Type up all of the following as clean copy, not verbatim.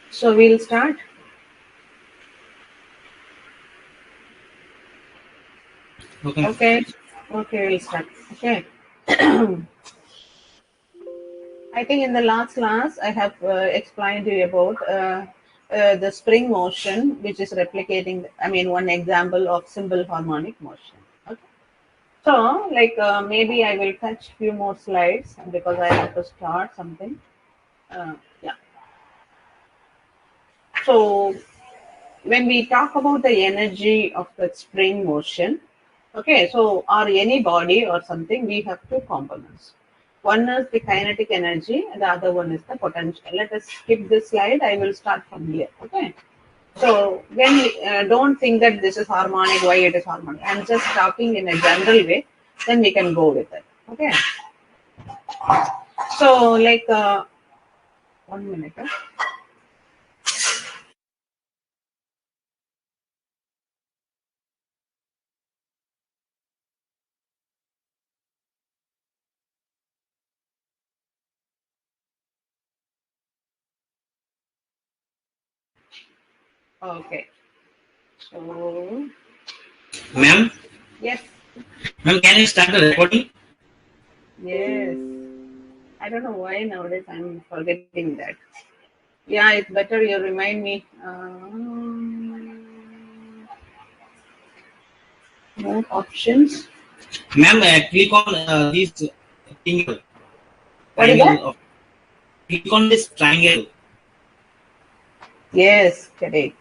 So we'll start. Okay, we'll start. Okay. I think in the last class I have explained to you about the spring motion, which is replicating. One example of simple harmonic motion. Okay. So, maybe I will touch few more slides because I have to start something. Yeah. So, when we talk about the energy of the spring motion, okay, so or any body or something, we have two components. One is the kinetic energy, and the other one is the potential. Let us skip this slide. I will start from here. Okay. So when don't think that this is harmonic, why it is harmonic. I'm just talking in a general way. Then we can go with it. Okay. So 1 minute. Okay. So Ma'am? yes. Ma'am, can you start the recording? Yes. I don't know why nowadays I'm forgetting that. Yeah, it's better you remind me. More options. Ma'am, click on this triangle. What is that? Click on this triangle. Yes, correct.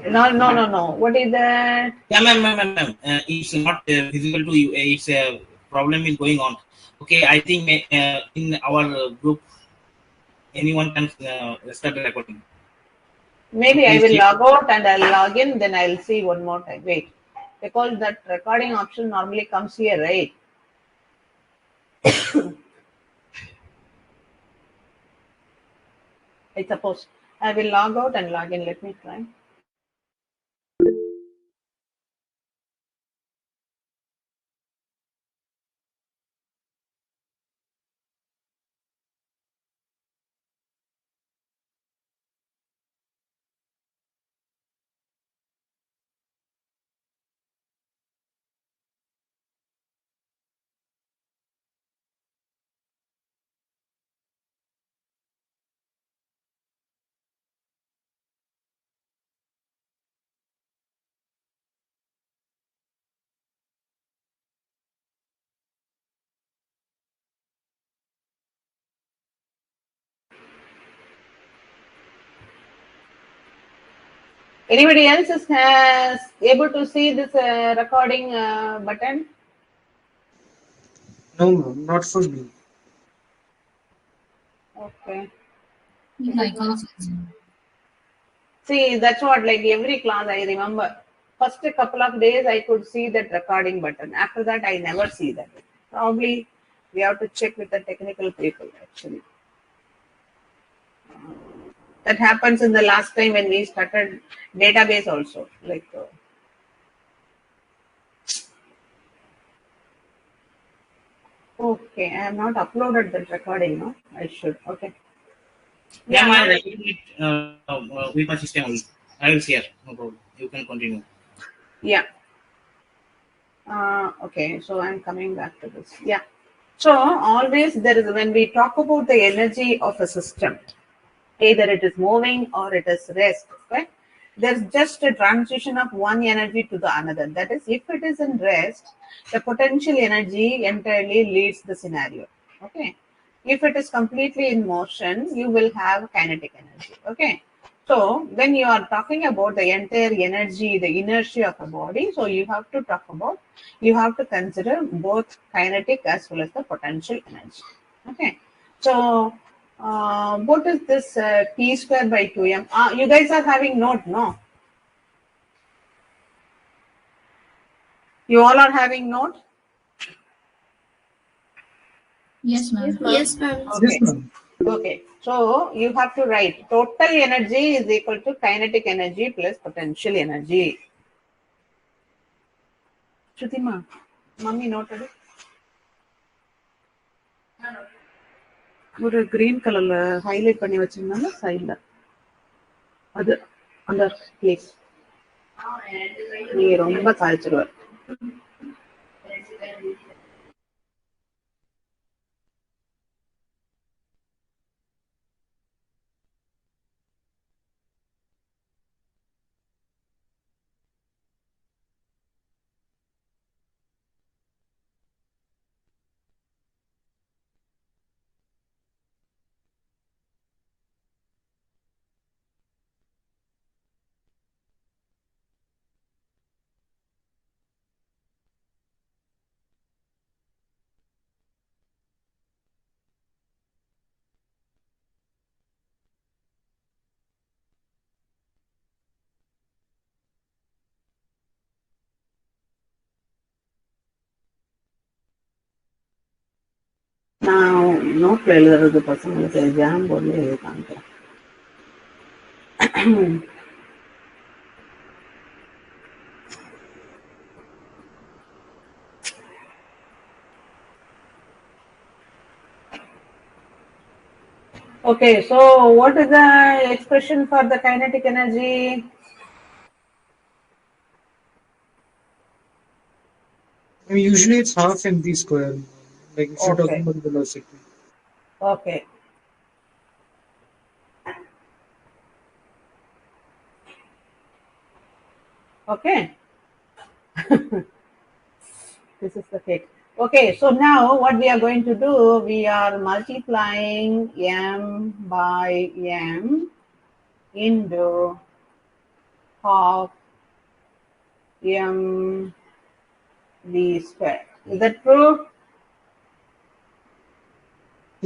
No. What is that? Yeah, ma'am. It's not visible to you. It's a problem is going on. Okay, I think in our group, anyone can start the recording. So Maybe I please will check. log out and I'll log in, then I'll see one more time. Wait. Because that recording option normally comes here, right? I suppose. I will log out and log in. Let me try. Anybody else has able to see this recording button? No, ma'am, not for me. Okay. I can't see. See, that's what, like every class I remember. First a couple of days I could see that recording button. After that, I never see that. Probably we have to check with the technical people actually. That happens in the last time when we started database also. Okay, I have not uploaded that recording, no? I should. Okay. Yeah, Ma'am, now I recorded it with my system only. I will share. No problem. You can continue. yeah. Okay, so I'm coming back to this. Yeah. So always there is when we talk about the energy of a system, either it is moving or it is rest, okay? There's just a transition of one energy to the another. That is, if it is in rest, the potential energy entirely leads the scenario. Okay. If it is completely in motion, you will have kinetic energy. Okay. So when you are talking about the entire energy, the inertia of a body, so you have to talk about, you have to consider both kinetic as well as the potential energy. Okay. So what is this P square by 2m? You guys are having note, no? You all are having note? Yes, ma'am. Yes, Okay. ma'am. Okay. So you have to write total energy is equal to kinetic energy plus potential energy. Shrutima, mommy noted. ஒரு green colorல highlight பண்ணி வச்சிருந்தாங்க சைடுல அது அந்த please நீ ரொம்ப காய்ச்சிருவ. நான் நோட்ல எழுதுறது பசங்களுக்கு ஜாம் போர்டில் எழுதி காமிக்கிறேன். Okay, so what is the expression for the kinetic energy? Usually it's half mv square, like if you're Okay. talking about velocity. Okay. Okay. This is the cake. Okay, so now what we are going to do, we are multiplying m by m into half m v square. Is that true?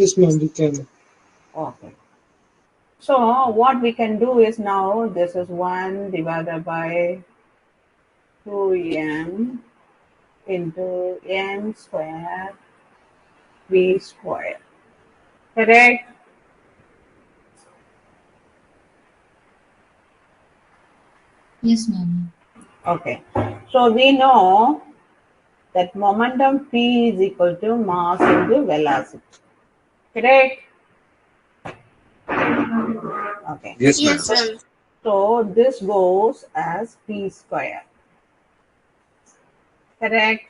Yes, ma'am, we can. Okay. So what we can do is now this is 1 divided by 2m into m square v square. Correct? Yes, ma'am. Okay. So we know that momentum P is equal to mass into velocity. Correct? Okay. Yes, ma'am. So this goes as P square. Correct?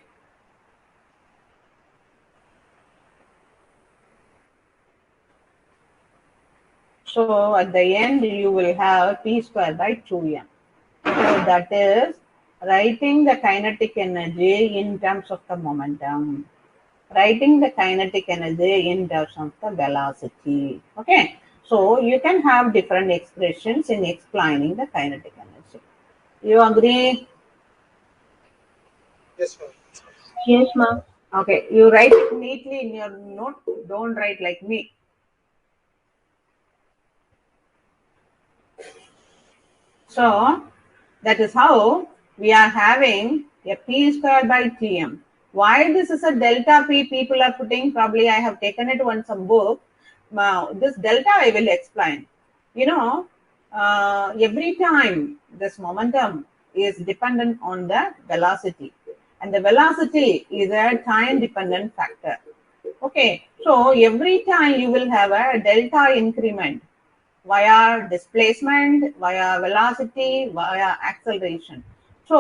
So at the end you will have P square by 2m. So that is writing the kinetic energy in terms of the momentum, writing the kinetic energy in terms of the velocity. Okay, so you can have different expressions in explaining the kinetic energy. You agree? Yes, ma'am. Yes, ma'am. Okay, you write it neatly in your note. Don't write like me. So that is how we are having a P square by Tm. Why this is a delta P people are putting, probably I have taken it on some book. Now, this delta I will explain. You know, every time this momentum is dependent on the velocity, and the velocity is a time dependent factor. Okay, so every time you will have a delta increment via displacement, via velocity, via acceleration. So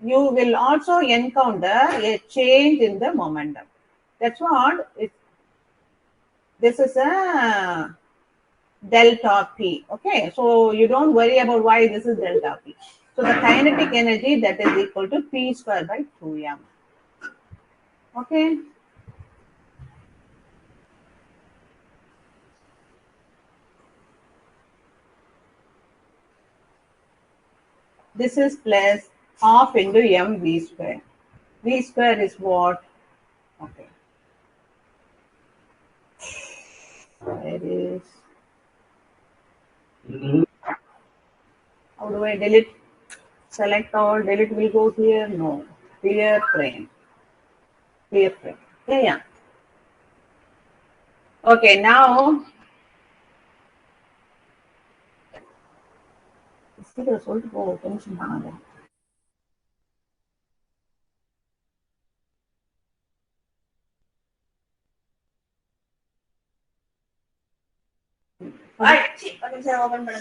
you will also encounter a change in the momentum. That's what this is a delta P. Okay, so you don't worry about why this is delta P. So the kinetic energy that is equal to P square by 2m. Okay. This is plus half into m v square. V square is what? Okay. It is. How do I delete? Select all, delete will go here. No. Clear frame. Clear frame. Yeah, yeah. Okay, now. சீக்கிரம் சொல்லிட்டு போ, tension பண்ணாத. Open பண்ண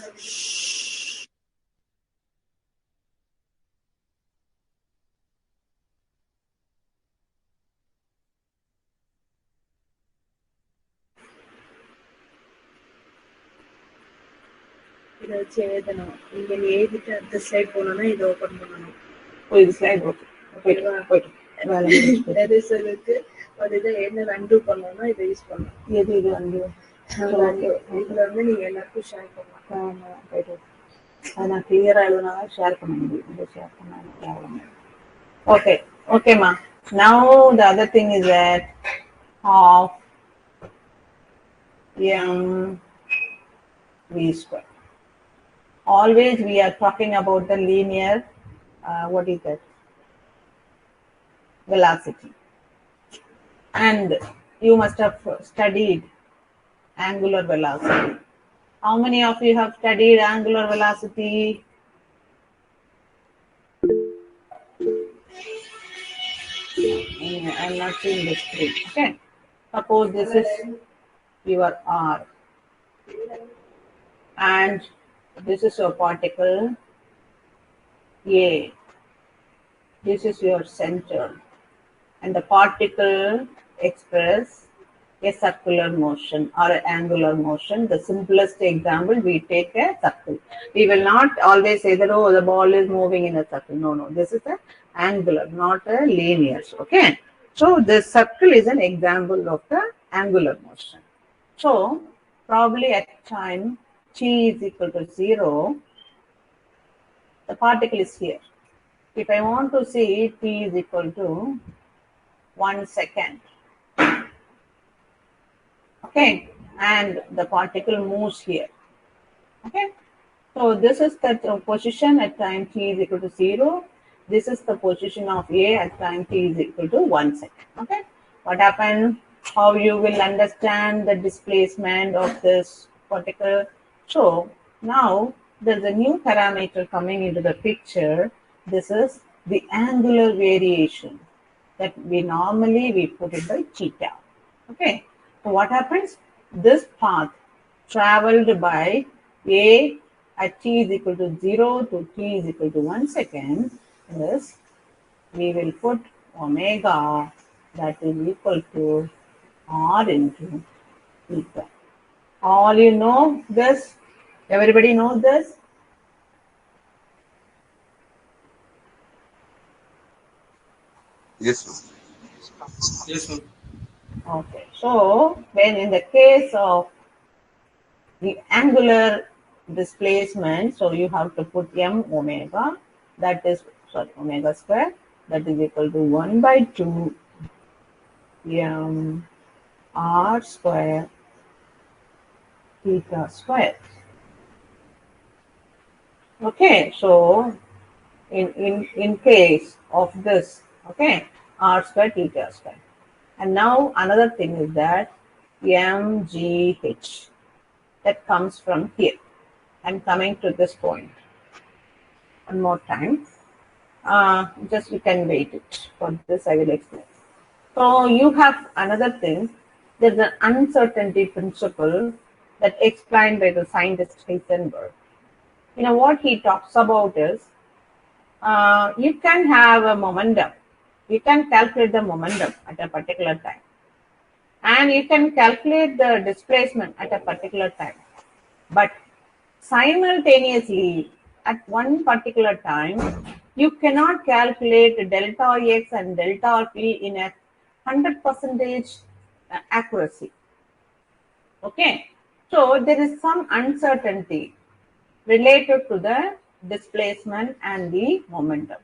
இதை வச்சு எழுதணும். இங்க நீ எழுதிட்டு அடுத்த ஸ்லைட் போனோம்னா இதை ஓபன் பண்ணணும். இது ஸ்லைட் ஓகே போயிட்டு வேலை முடிஞ்சுது. நெரிசலுக்கு ஒரு இதை என்ன அன்டூ பண்ணணும்னா இதை யூஸ் பண்ணணும். எது இது வந்து இதுல வந்து நீங்க எல்லாருக்கும் ஷேர் பண்ணலாம். போயிட்டு அதை நான் கிளியரா எழுதுனா ஷேர் பண்ண முடியும். இதை ஷேர் பண்ண okay. Okay, ma. Now the other thing is that of m v square. Always we are talking about the linear, what is that? Velocity. And you must have studied angular velocity. How many of you have studied angular velocity? I'm not seeing the screen. Okay. Suppose this is your R. And this is your particle A. This is your center. And the particle express a circular motion or an angular motion. The simplest example, we take a circle. We will not always say that, oh, the ball is moving in a circle. No, no. This is an angular, not a linear. Okay. So this circle is an example of the angular motion. So probably at time t is equal to 0, the particle is here. If I want to see t is equal to 1 second, okay, and the particle moves here, okay. So this is the position at time t is equal to 0. This is the position of A at time t is equal to 1 second, okay. What happened? How you will understand the displacement of this particle? So now there's a new parameter coming into the picture. This is the angular variation that we normally put it by theta, okay. So what happens? This path traveled by A at t is equal to 0 to t is equal to 1 second is, we will put omega that is equal to R into theta. All you know this? Everybody knows this? Yes, ma'am. Yes, ma'am. Okay. So when in the case of the angular displacement, so you have to put m omega, that is, sorry, omega square, that is equal to 1 by 2 m r square theta square. Okay, so in case of this, okay, r square theta square. And now another thing is that mgh, that comes from here and coming to this point. One more time. Just you can wait it. For this I will explain. So you have another thing. There's an uncertainty principle that explained by the scientist Heisenberg. You know what he talks about is, you can have a momentum. You can calculate the momentum at a particular time. And you can calculate the displacement at a particular time. But simultaneously, at one particular time, you cannot calculate delta x and delta p in a 100% accuracy. Okay, so there is some uncertainty related to the displacement and the momentum.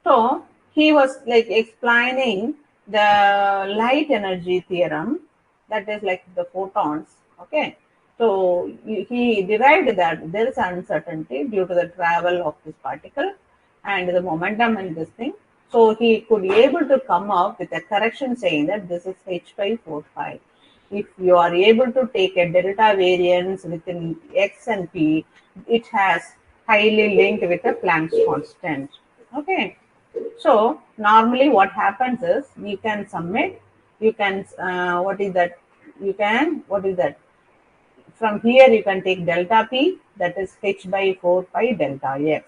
So he was like explaining the light energy theorem, that is like the photons. Okay, so he derived that there is uncertainty due to the travel of this particle and the momentum and this thing. So he could be able to come up with a correction saying that this is h by 4 pi. If you are able to take a delta variance within x and p, it has highly linked with the Planck's constant. Okay. So normally what happens is, you can submit, you can, what is that? From here you can take delta p, that is h by 4 pi delta x.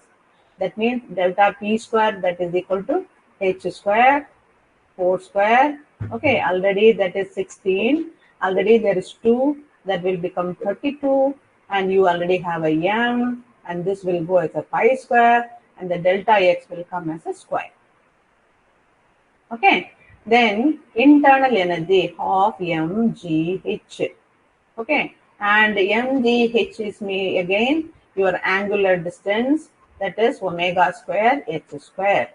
That means delta p square, that is equal to h square, 4 square. Okay, already that is 16. Already there is 2, that will become 32. and you already have a m, and this will go as a pi square, and the delta x will come as a square. Okay, then internal energy of mgh. Okay, and mgh is me again your angular distance, that is omega square h square.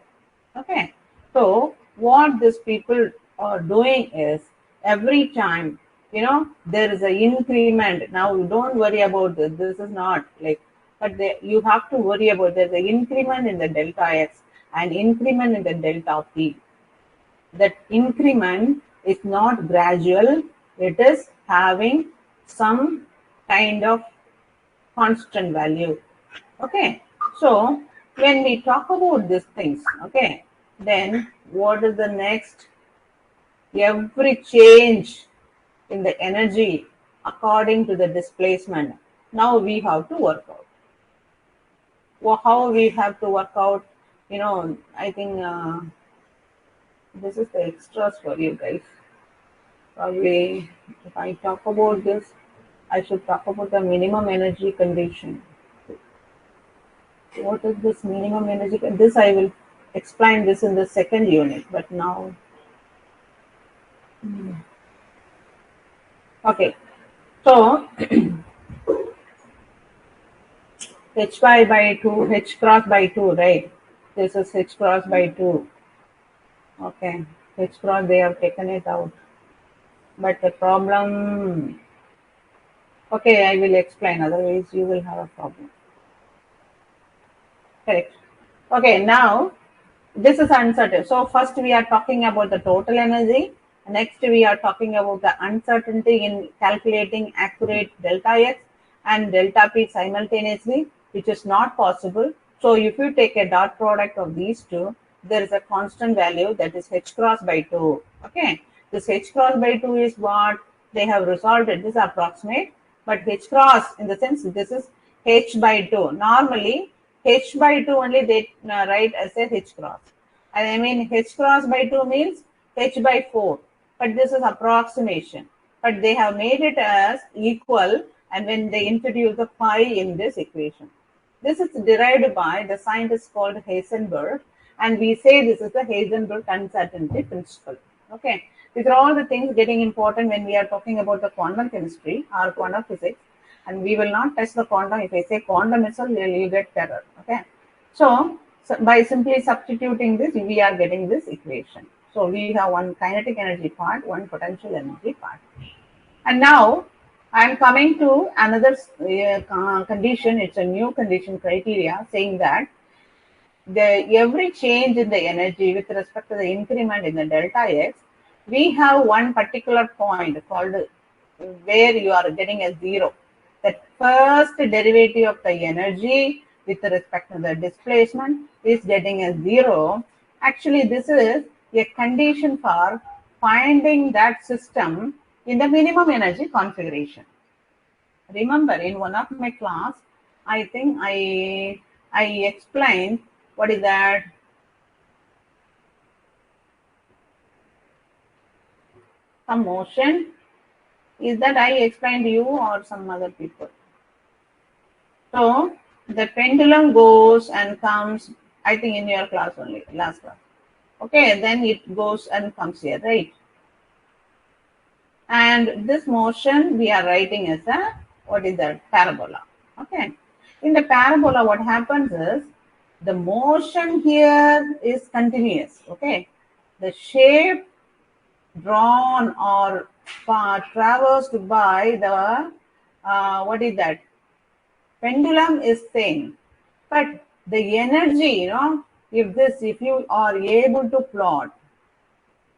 Okay, so what these people are doing is every time there is an increment. Now don't worry about this. This is not like, but you have to worry about there's an increment in the delta x and increment in the delta p. That increment is not gradual, it is having some kind of constant value. Okay, so when we talk about these things, okay, then what is the next? Every change in the energy according to the displacement, now we have to work out. Well, how we have to work out, I think this is the extras for you guys. Probably if I talk about this, I should talk about the minimum energy condition. What is this minimum energy? This I will explain this in the second unit, but now. Okay, so hy by 2, h cross by 2, right? This is h cross by 2. Okay, h cross, they have taken it out. But the problem, okay, I will explain, otherwise you will have a problem. Correct. Okay, now this is uncertain. So first we are talking about the total energy. Next we are talking about the uncertainty in calculating accurate delta x and delta p simultaneously, which is not possible. So if you take a dot product of these two, there is a constant value, that is h cross by 2. Okay, this h cross by 2 is what they have resolved it. This is approximate, but h cross, in the sense this is h by 2. Normally h by 2 only they write as a h cross. And I mean h cross by 2 means h by 4. But this is approximation. But they have made it as equal, and when they introduce the pi in this equation. This is derived by the scientist called Heisenberg, and we say this is the Heisenberg uncertainty principle. Okay, these are all the things getting important when we are talking about the quantum chemistry or quantum physics, and we will not touch the quantum. If I say quantum itself, you get terror. Okay, so by simply substituting this, we are getting this equation. So we have one kinetic energy part, one potential energy part. And now I am coming to another condition. It's a new condition criteria saying that every change in the energy with respect to the increment in the delta x, we have one particular point called where you are getting a zero. That first derivative of the energy with respect to the displacement is getting a zero. Actually, this is a condition for finding that system in the minimum energy configuration. Remember, in one of my class, I think I explained what is that. Some motion. Is that I explained to you or some other people? So the pendulum goes and comes, I think in your class only, last class. Okay, then it goes and comes here, right? And this motion we are writing as a, what is that? Parabola. Okay. In the parabola, what happens is the motion here is continuous. Okay. The shape drawn or traversed by the, what is that? Pendulum is same. But the energy, if you are able to plot,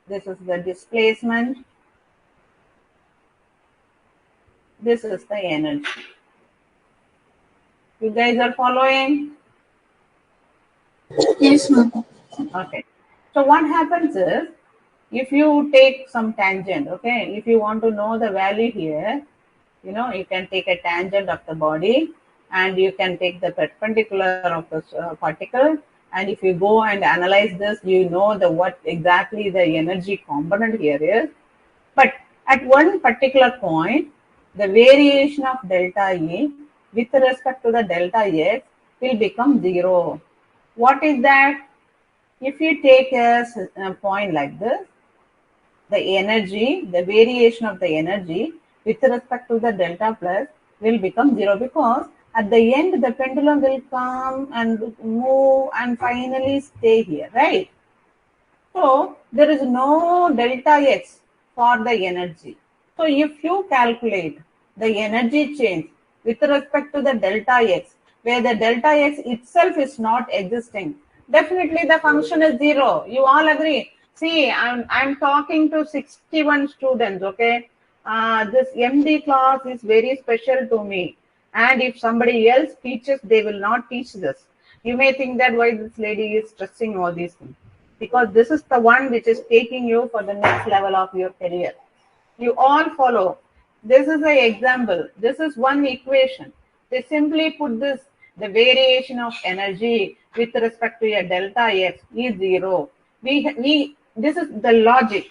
this is the displacement, this is the energy. You guys are following? Yes, ma'am. Okay. So what happens is, if you take some tangent, okay, if you want to know the value here, you can take a tangent of the body, and you can take the perpendicular of the particle, and if you go and analyze this, you know what exactly the energy component here is. But at one particular point, the variation of delta E with respect to the delta x will become 0. What is that? If you take a point like this, the energy, the variation of the energy with respect to the delta plus will become 0, because at the end the pendulum will come and move and finally stay here, right? So there is no delta x for the energy. So if you calculate the energy change with respect to the delta x, where the delta x itself is not existing, definitely the function is 0. You all agree? See, I'm talking to 61 students, okay? This MD class is very special to me. And if somebody else teaches, they will not teach this. You may think that why this lady is stressing all these things, because this is the one which is taking you for the next level of your career. You all follow. This is an example. This is one equation. They simply put this, the variation of energy with respect to a delta x is 0. This is the logic.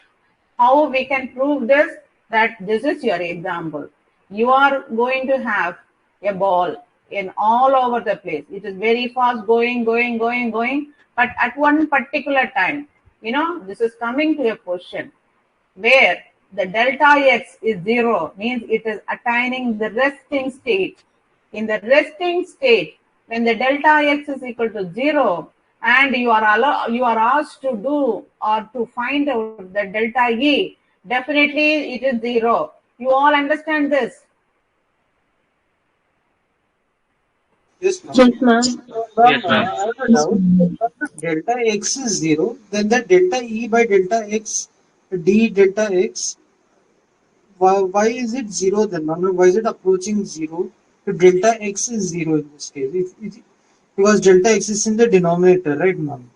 How we can prove this? That this is your example. You are going to have a ball in all over the place. It is very fast going. But at one particular time, this is coming to a position where the delta x is 0, means it is attaining the resting state. In the resting state, when the delta x is equal to 0, and you are asked to do or to find out the delta e, definitely it is 0. You all understand this? Yes, ma'am. Yes, ma'am. Ma'am, Yes, ma'am. I have a doubt. If delta x is 0, then the delta E by delta x, d delta x, why is it 0 then? Ma'am? Why is it approaching 0? If delta x is 0 in this case. Because delta x is in the denominator, right, ma'am?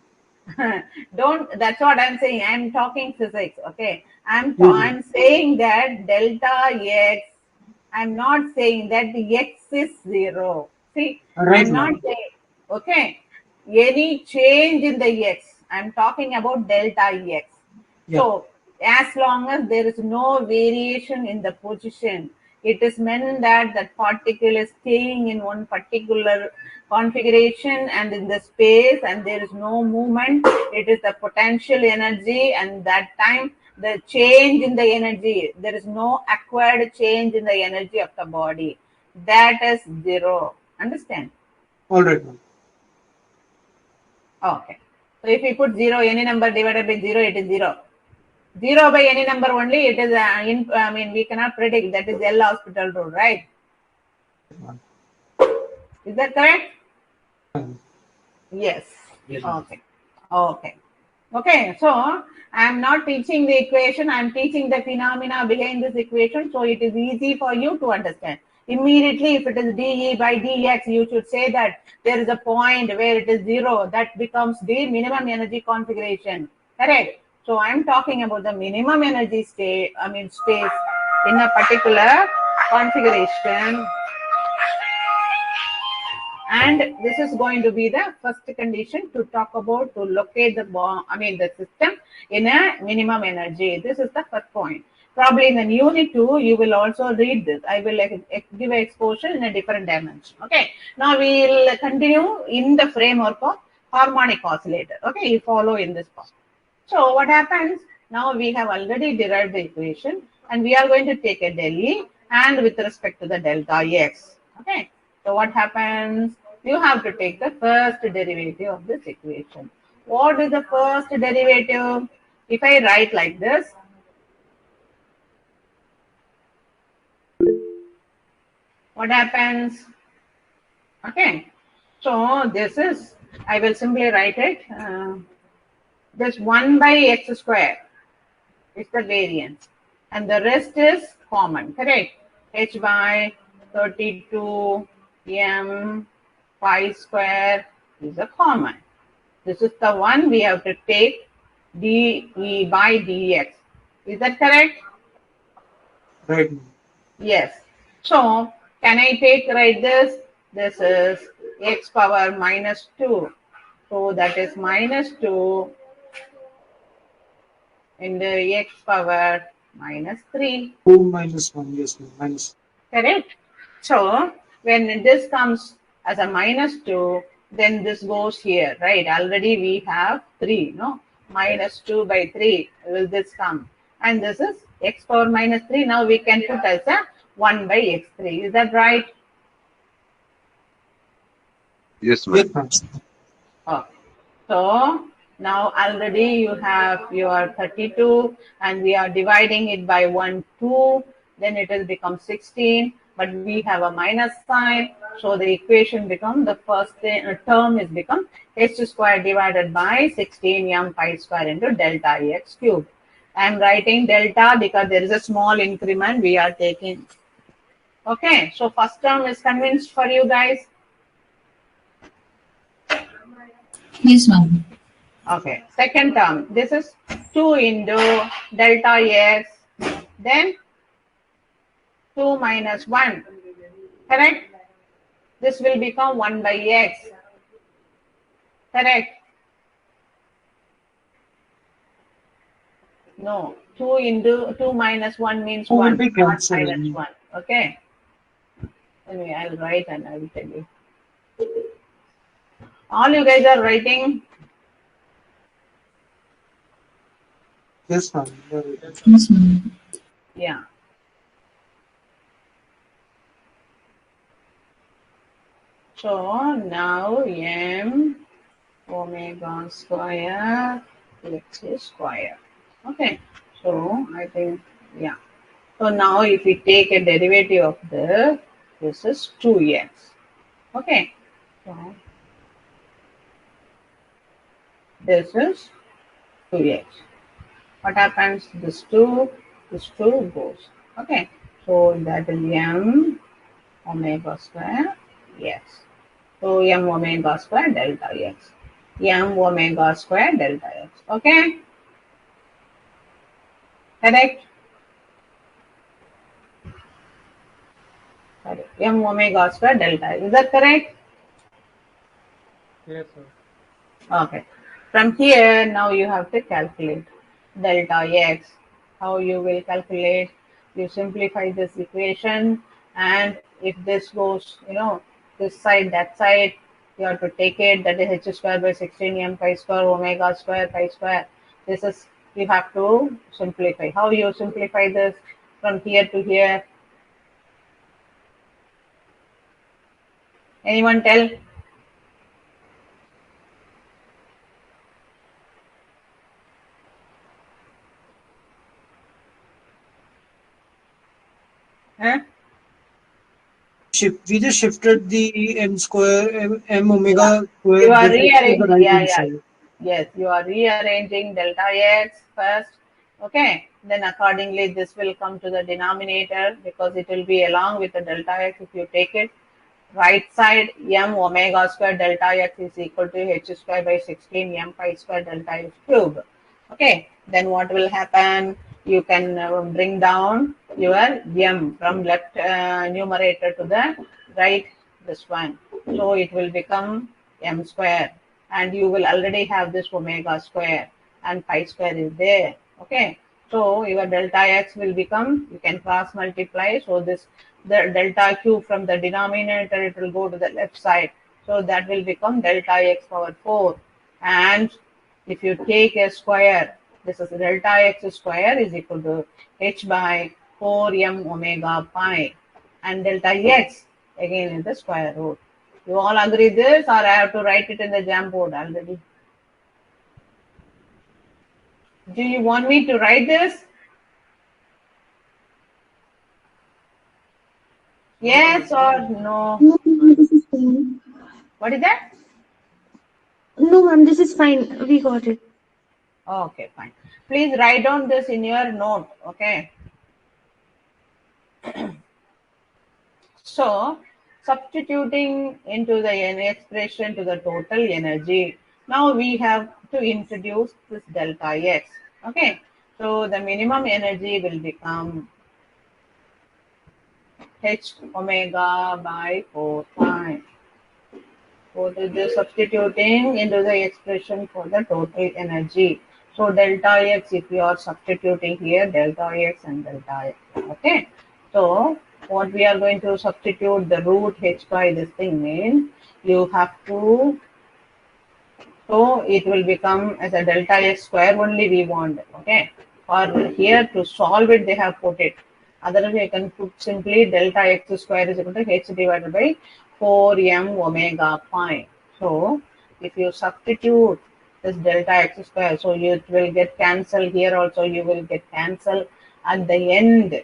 Don't, that's what I'm saying. I'm talking physics, okay? I'm Mhm. saying that delta x, I'm not saying that the x is 0. See, Right, I'm not ma'am. saying, okay, any change in the x. I'm talking about delta x. Yeah. So as long as there is no variation in the position, it is meant that that particle is staying in one particular configuration and in the space, and there is no movement. It is the potential energy, and that time the change in the energy, there is no acquired change in the energy of the body. That is 0. Understand? All right, ma'am. Okay. So if we put 0, any number divided by 0, it is 0. 0 by any number only, it is, we cannot predict. That is L hospital rule, right? Is that correct? Yes. Yes, ma'am. Okay. So I'm not teaching the equation. I'm teaching the phenomena behind this equation. So it is easy for you to understand. Immediately, if it is dE by dx, you should say that there is a point where it is 0. That becomes the minimum energy configuration. Correct? So I'm talking about the minimum energy space in a particular configuration. And this is going to be the first condition to talk about, to locate the system in a minimum energy. This is the first point. Probably in the unit 2, you will also read this. I will give an exposure in a different dimension. Okay. Now we will continue in the framework of harmonic oscillator. Okay. You follow in this part. So what happens? Now we have already derived the equation, and we are going to take a del E and with respect to the delta x. Okay. So what happens? You have to take the first derivative of this equation. What is the first derivative? If I write like this, what happens? Okay. So this is, I will simply write it. This 1 by x square is the variance, and the rest is common, correct? H by 32 m pi square is a common. This is the one we have to take dE by dx. Is that correct? Right. Yes. So can I write this? This is x power minus 2. So that is minus 2 in the x power minus 3. 2 minus 1, yes, ma'am. Minus. Correct? So when this comes as a minus 2, then this goes here, right? Already we have 3, no? Minus 2 by 3 will this come? And this is x power minus 3. Now we can put as a 1 by x3. Is that right? Yes, Yes, ma'am. ma'am. Okay. So now already you have your 32 and we are dividing it by 1, 2. Then it will become 16. But we have a minus sign. So the equation becomes the first term is become h square divided by 16 m pi square into delta x cubed. I am writing delta because there is a small increment we are taking. Okay. So first term is convinced for you guys. Yes, ma'am. Okay, second term, this is 2 into delta x, then 2 minus 1, correct? This will become 1 by x, correct? No, 2 into 2 minus 1 means 2 will 1, be not minus cancelled. 1, okay? Anyway, I'll write and I will tell you. All you guys are writing? Yes, ma'am. Yes, ma'am. Yeah. So now m omega square x square. Okay. So I think, yeah. So now if we take a derivative of this is 2x. Okay. So this is 2x. What happens? This 2 goes. Okay. So that is m omega square x. So m omega square delta x. M omega square delta x. Okay. Correct? Sorry. M omega square delta x. Is that correct? Yes, sir. Okay. From here, now you have to calculate delta x. How you will calculate? You simplify this equation, and if this goes, this side, that side, you have to take it. That is h square by 16 m pi square omega square pi square. This is, you have to simplify. How you simplify this from here to here? Anyone tell? Huh? We just shifted the m square, m Yeah. omega square You are this x to the rearranging. right Yeah, hand yeah. side. Yes, you are rearranging delta x first. Okay. Then accordingly, this will come to the denominator because it will be along with the delta x if you take it. Right side, m omega square delta x is equal to h square by 16 m pi square delta x cube. Okay. Then what will happen? You can bring down your m from left numerator to the right, this one. So it will become m square, and you will already have this omega square, and pi square is there. Okay. So your delta x will become, you can cross multiply. So this, the delta q from the denominator, it will go to the left side. So that will become delta x power 4. And if you take a square, this is delta x square is equal to h by 4m omega pi. And delta x again is the square root. You all agree this, or I have to write it in the Jamboard already? Do you want me to write this? Yes or no? No, ma'am, this is fine. What is that? No, ma'am, this is fine. We got it. Okay, fine. Please write down this in your note. Okay. So, substituting into the expression to the total energy, now we have to introduce this delta x. Okay. So, the minimum energy will become h omega by 4 pi. So this is substituting into the expression for the total energy. So delta x, if you are substituting here, delta x and delta x. Okay. So what we are going to substitute the root h by this thing means you have to, so it will become as a delta x square only we want, okay? Or here to solve it, they have put it. Otherwise, you can put simply delta x square is equal to h divided by 4m omega pi. So, if you substitute this delta x square, so you will get cancelled here also, you will get cancelled. At the end,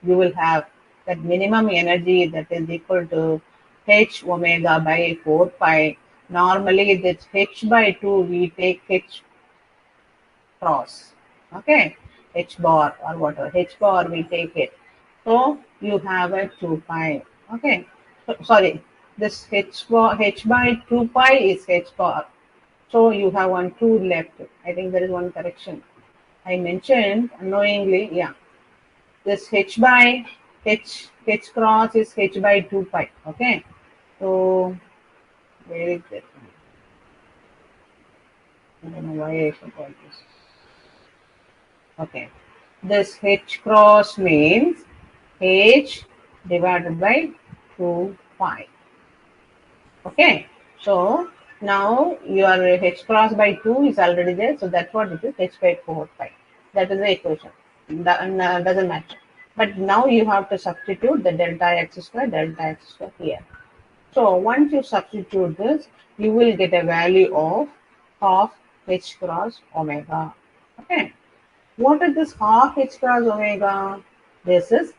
you will have that minimum energy that is equal to h omega by 4 pi. Normally, this h by 2, we take h cross, okay? H bar or whatever, h bar we take it. So, you have a 2 pi, okay? So, sorry, this h by 2 pi is h bar. So, you have 1 2 left. I think there is one correction. I mentioned unknowingly, yeah. This h by h cross is h by 2 pi, okay? So, where is it? I don't know why I forgot this. Okay. This h cross means h divided by 2 pi. Okay. So, now your h cross by 2 is already there. So, that's what it is, h by 4 pi. That is the equation. That doesn't matter. But now you have to substitute the delta x square here. So once you substitute this, you will get a value of half h cross omega. Okay. What is this half h cross omega? This is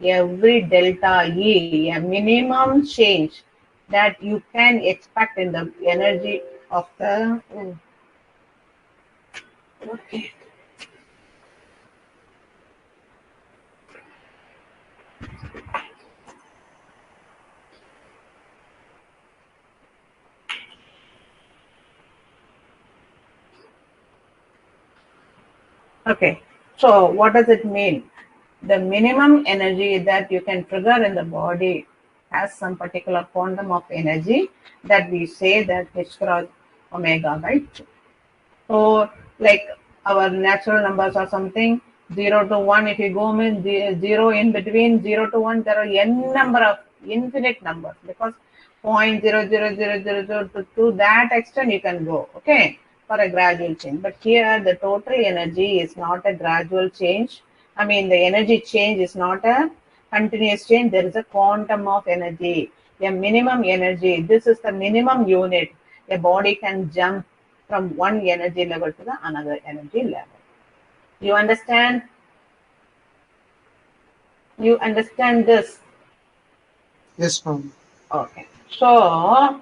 every delta E, a minimum change that you can expect in the energy of the. Okay. Okay, so what does it mean? The minimum energy that you can trigger in the body has some particular quantum of energy that we say that h cross omega by 2. So, like our natural numbers are something 0 to 1. If you go in 0 in between 0 to 1, there are n number of infinite numbers because 0.00000 to that extent you can go, okay, for a gradual change. But here the total energy is not a gradual change. I mean, the energy change is not a continuous change. There is a quantum of energy, a minimum energy. This is the minimum unit a body can jump from one energy level to the another energy level. You understand? You understand this? Yes, ma'am. Okay. So,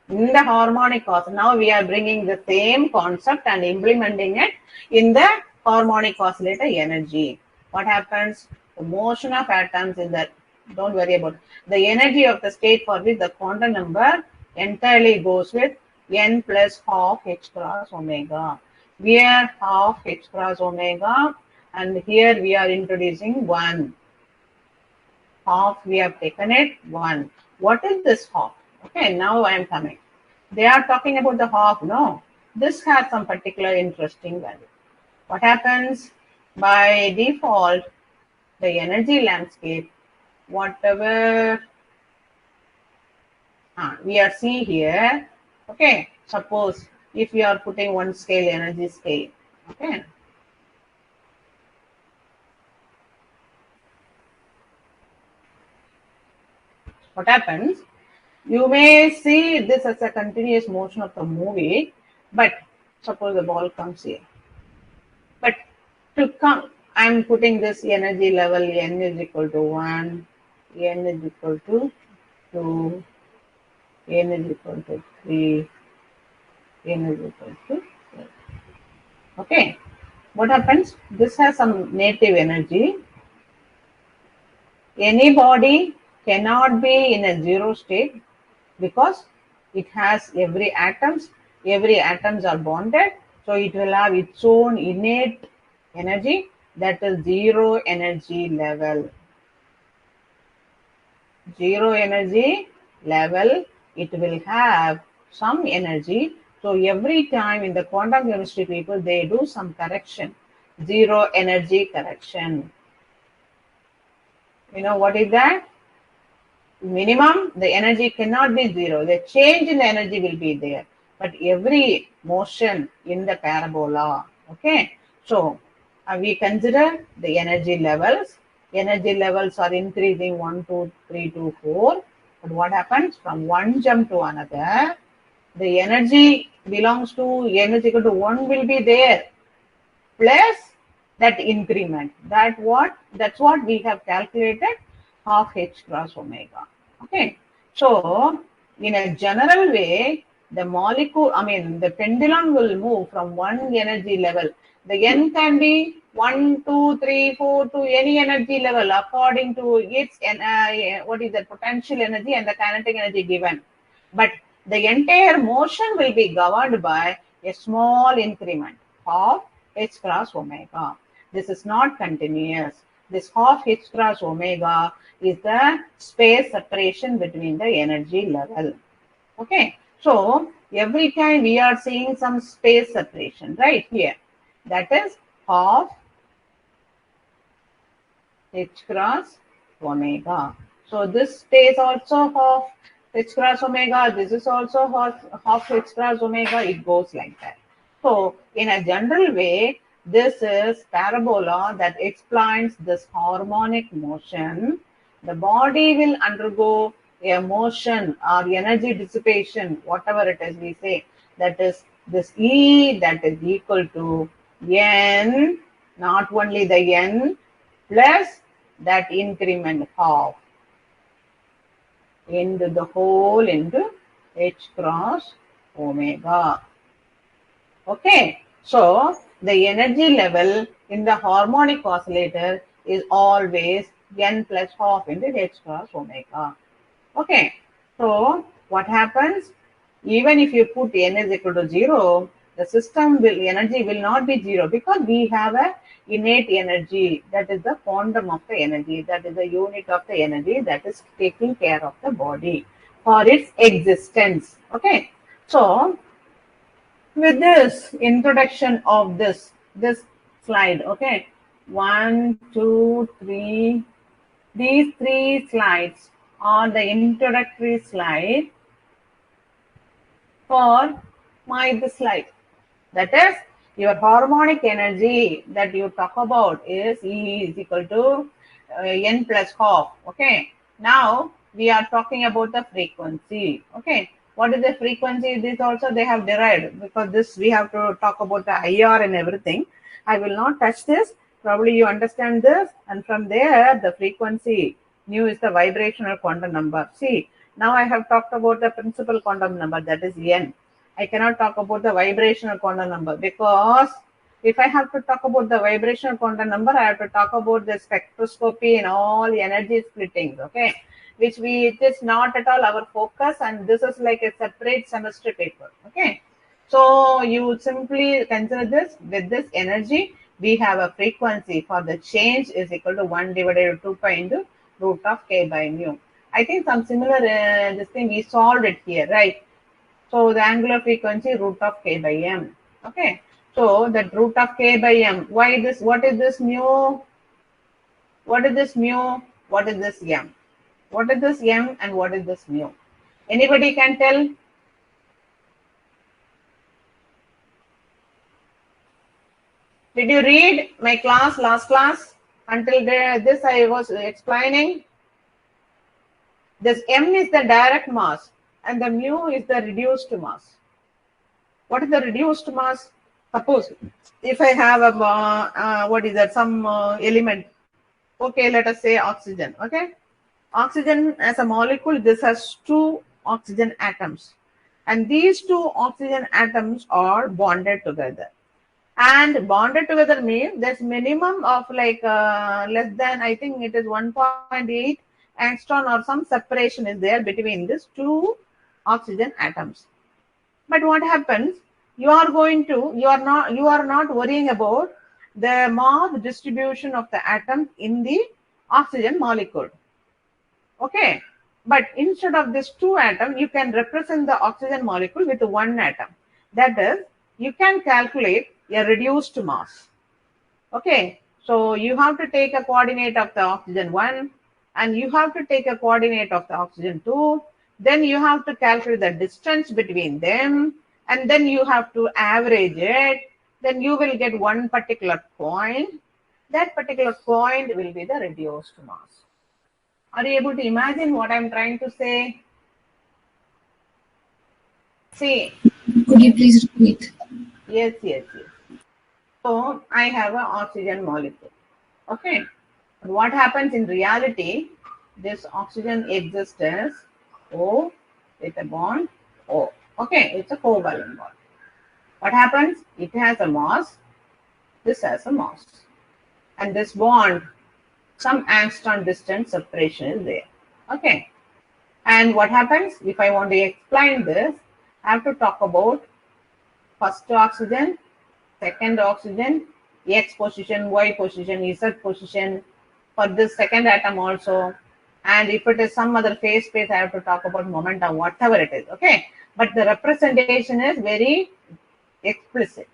in the harmonic oscillator, now we are bringing the same concept and implementing it in the harmonic oscillator energy. What happens? The motion of atoms in the, don't worry about it. The energy of the state for which the quantum number entirely goes with n plus half h cross omega. We are half h cross omega, and here we are introducing 1. Half, we have taken it 1. What is this half? Okay, now I am coming. They are talking about the half. No, this has some particular interesting value. What happens? By default, the energy landscape, whatever we are seeing here, okay, suppose if we are putting one scale, energy scale, okay, what happens? You may see this as a continuous motion of the movie, but suppose the ball comes here. But to come, I'm putting this energy level, n is equal to 1, n is equal to 2, n is equal to 3, n is equal to 4. Okay, what happens? This has some native energy. Any body cannot be in a zero state because it has every atoms are bonded, so it will have its own innate energy, that is zero energy level. Zero energy level, it will have some energy. So every time in the quantum chemistry people, they do some correction, zero energy correction. You know what is that? Minimum, the energy cannot be zero. The change in the energy will be there. But every motion in the parabola, okay? So we consider the energy levels. Energy levels are increasing 1, 2, 3 to 4. But what happens from one jump to another? The energy belongs to n is equal to 1 will be there plus that increment. That's what we have calculated half h cross omega. Okay. So in a general way, the molecule, I mean the pendulum will move from one energy level. The n can be 1, 2, 3, 4 to any energy level according to its what is the potential energy and the kinetic energy given. But the entire motion will be governed by a small increment of h cross omega. This is not continuous. This half h cross omega is the space separation between the energy level. Okay. So every time we are seeing some space separation right here. That is half h cross omega. So this stays also half h cross omega. This is also half h cross omega. It goes like that. So in a general way, this is parabola that explains this harmonic motion. The body will undergo a motion or energy dissipation, whatever it is we say. That is this E that is equal to N, not only the N, plus that increment half into the whole into h cross omega. Okay, so the energy level in the harmonic oscillator is always n plus half into h cross omega. Okay, so what happens? Even if you put n is equal to 0, the system energy will not be 0 because we have a innate energy, that is the quantum of the energy, that is the unit of the energy that is taking care of the body for its existence. Okay, so with this introduction of this slide, okay, 1, 2, 3, these 3 slides are the introductory slide for this slide. That is, your harmonic energy that you talk about is E is equal to n plus half. Okay. Now we are talking about the frequency. Okay. What is the frequency? This also they have derived, because this we have to talk about the IR and everything. I will not touch this. Probably you understand this, and from there the frequency nu is the vibrational quantum number. See, now I have talked about the principal quantum number, that is n. I cannot talk about the vibrational quantum number, because if I have to talk about the vibrational quantum number, I have to talk about the spectroscopy and all energy splittings, okay, which it is not at all our focus, and this is like a separate semester paper, okay. So you simply consider this. With this energy, we have a frequency for the change is equal to 1 divided by 2 pi into root of k by mu. I think some similar this thing we solved it here, right? So the angular frequency root of k by m. Okay. So that root of k by m. Why this? What is this mu? What is this mu? What is this m? What is this m and what is this mu? Anybody can tell? Did you read my class, last class? Until this I was explaining. This m is the direct mass and the mu is the reduced mass. What is the reduced mass? Suppose if I have a what is that, some element, okay, let us say oxygen. Okay, oxygen as a molecule, this has 2 oxygen atoms, and these 2 oxygen atoms are bonded together. And bonded together means there's minimum of like less than, I think it is 1.8 angstrom or some separation is there between these 2 oxygen atoms. But what happens? You are not worrying about the mass distribution of the atom in the oxygen molecule. Okay, but instead of this 2 atom, you can represent the oxygen molecule with 1 atom. That is, you can calculate a reduced mass. Okay, so you have to take a coordinate of the oxygen 1, and you have to take a coordinate of the oxygen 2. Then you have to calculate the distance between them, and then you have to average it. Then you will get one particular point. That particular point will be the reduced mass. Are you able to imagine what I'm trying to say? See. Could you please repeat? Yes. So I have an oxygen molecule. Okay. What happens in reality? This oxygen exists as O with a bond O. Okay, it's a covalent bond. What happens? It has a mass. This has a mass. And this bond, some angstrom distance separation is there. Okay. And what happens? If I want to explain this, I have to talk about first oxygen, second oxygen, X position, Y position, Z position for this second atom also. And if it is some other phase space, I have to talk about momentum, whatever it is. Okay. But the representation is very explicit.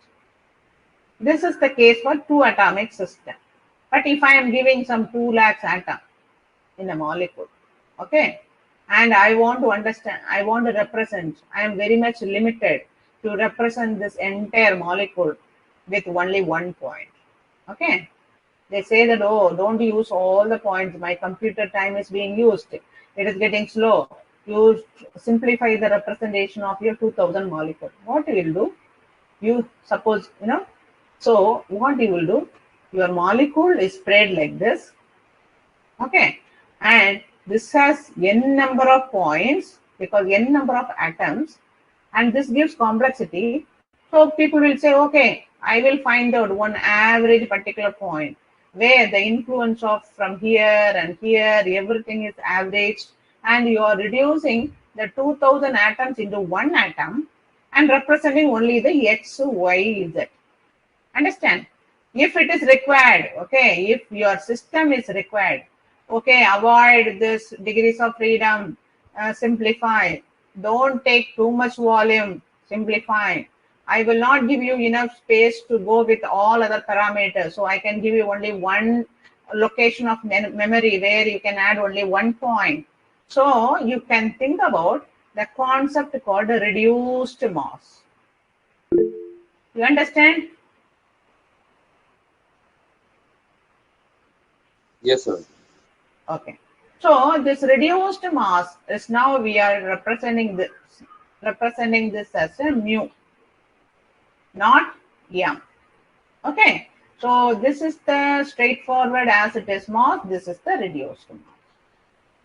This is the case for two atomic system. But if I am giving some 2 lakhs atom in a molecule, okay, and I want to understand, I want to represent, I am very much limited to represent this entire molecule with only 1 point. Okay. They say that, oh, don't use all the points. My computer time is being used. It is getting slow. You simplify the representation of your 2000 molecule. What you will do? You suppose, so what you will do? Your molecule is spread like this. Okay. And this has n number of points because n number of atoms, and this gives complexity. So people will say, okay, I will find out one average particular point where the influence of from here and here, everything is averaged, and you are reducing the 2000 atoms into one atom and representing only the X, Y, Z. Understand? If it is required, okay, if your system is required, okay, avoid this degrees of freedom, simplify, don't take too much volume, simplify. I will not give you enough space to go with all other parameters. So I can give you only one location of memory where you can add only 1 point. So you can think about the concept called a reduced mass. You understand? Yes, sir. Okay. So this reduced mass is now we are representing this as a mu, not m. Okay. So this is the straightforward as it is mass. This is the reduced mass.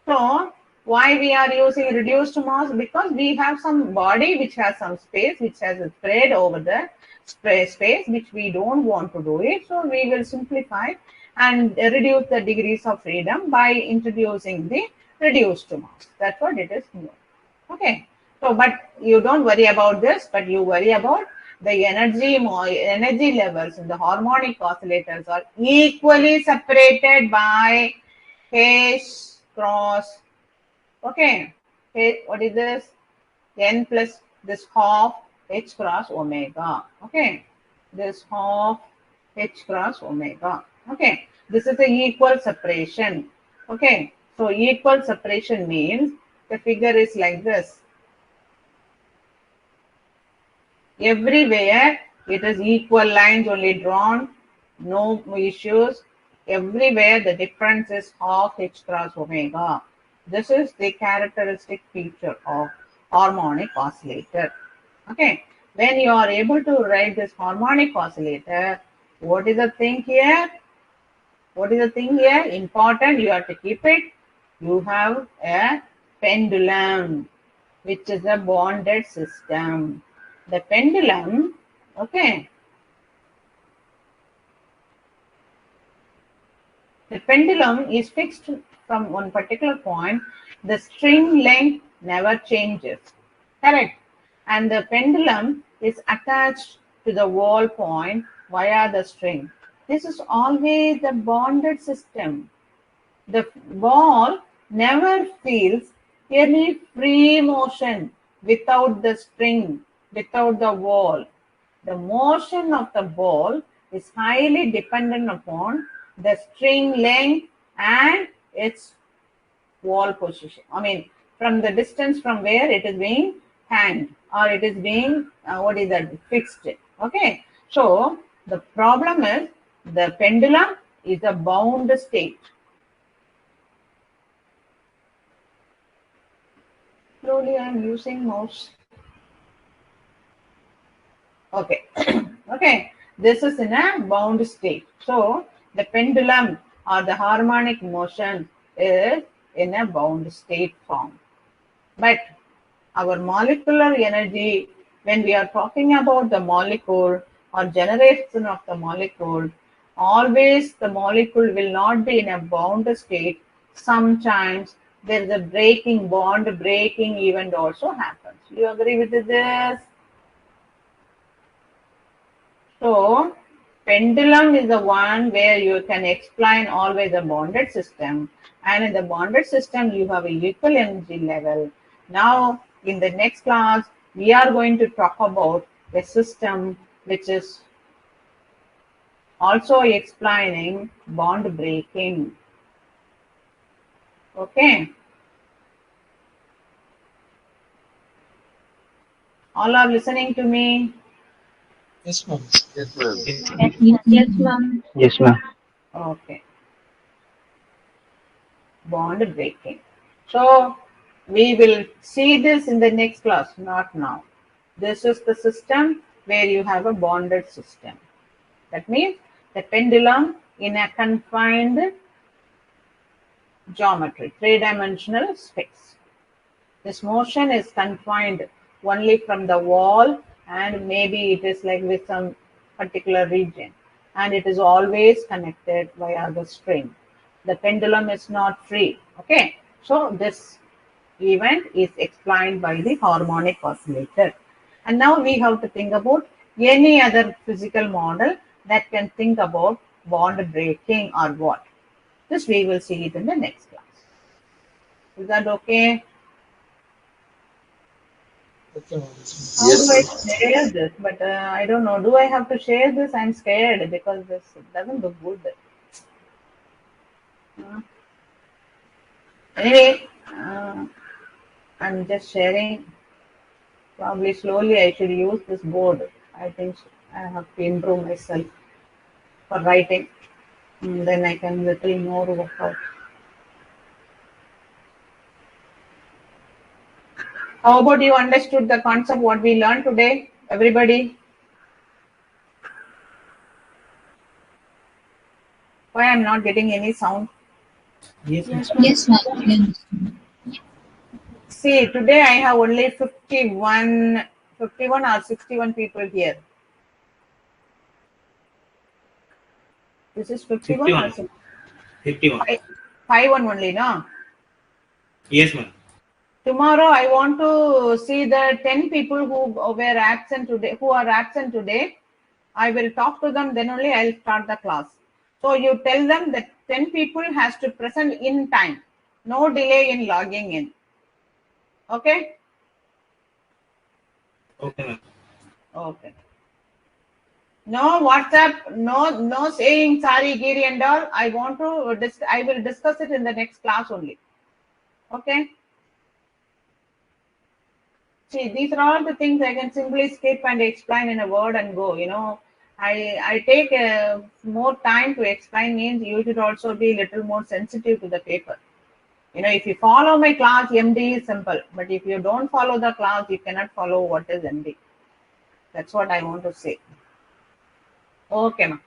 So why we are using reduced mass? Because we have some body which has some space, which has a spread over the space which we don't want to do it. So we will simplify and reduce the degrees of freedom by introducing the reduced mass. That's what it is. Okay. So, but you don't worry about this, but you worry about the energy levels in the harmonic oscillators are equally separated by H cross. Okay. What is this? N plus this half H cross omega. Okay. This half H cross omega. Okay. This is the equal separation. Okay. So equal separation means the figure is like this. Everywhere it is equal lines only drawn, no issues. Everywhere the difference is half H cross omega. This is the characteristic feature of harmonic oscillator. Okay. When you are able to write this harmonic oscillator, what is the thing here? What is the thing here? Important, you have to keep it. You have a pendulum, which is a bonded system. The pendulum, okay. The pendulum is fixed from one particular point. The string length never changes. Correct. And the pendulum is attached to the wall point via the string. This is always the bonded system. The ball never feels any free motion without the string, without the wall. The motion of the ball is highly dependent upon the string length and its wall position. I mean, from the distance from where it is being hanged or it is being, what is that, fixed. Okay. So the problem is the pendulum is a bound state. Slowly I am using mouse. Okay. Okay. This is in a bound state. So the pendulum or the harmonic motion is in a bound state form. But our molecular energy, when we are talking about the molecule or generation of the molecule, always the molecule will not be in a bound state. Sometimes there is a breaking, bond breaking event also happens. Do you agree with this? So pendulum is the one where you can explain always a bonded system, and in the bonded system you have a equal energy level. Now in the next class we are going to talk about a system which is also explaining bond breaking. Okay, all are listening to me? Yes, ma'am. Yes, ma'am. Yes, ma'am. Yes, ma'am. Okay, bond breaking. So we will see this in the next class, not now. This is the system where you have a bonded system. That means the pendulum in a confined geometry, three-dimensional space. This motion is confined only from the wall, and maybe it is like with some particular region, and it is always connected via the string. The pendulum is not free. Okay, so this event is explained by the harmonic oscillator. And now we have to think about any other physical model that can think about bond breaking or what. This we will see it in the next class. Is that okay? Okay, ma'am. How do I share this? But I don't know. Do I have to share this? I'm scared because this doesn't look good. Anyway, I'm just sharing. Probably slowly I should use this board. I think I have to improve myself for writing. Then I can little more work out. How about you understood the concept what we learned today? Everybody? Why I'm not getting any sound? Yes, ma'am. Yes, ma'am. See, today I have only 51 or 61 people here. This is 51 or 51. 51. 51 only, no? Yes, ma'am. Tomorrow I want to see the 10 people who were absent today, who are absent today. I will talk to them, then only I'll start the class. So you tell them that 10 people has to present in time. No delay in logging in. Okay? Okay, ma'am. Okay. No WhatsApp, no saying sorry, Giri and all. I will discuss it in the next class only. Okay? See, these are all the things I can simply skip and explain in a word and go. I take more time to explain means you should also be a little more sensitive to the paper. If you follow my class, MD is simple. But if you don't follow the class, you cannot follow what is MD. That's what I want to say. Okay, ma'am.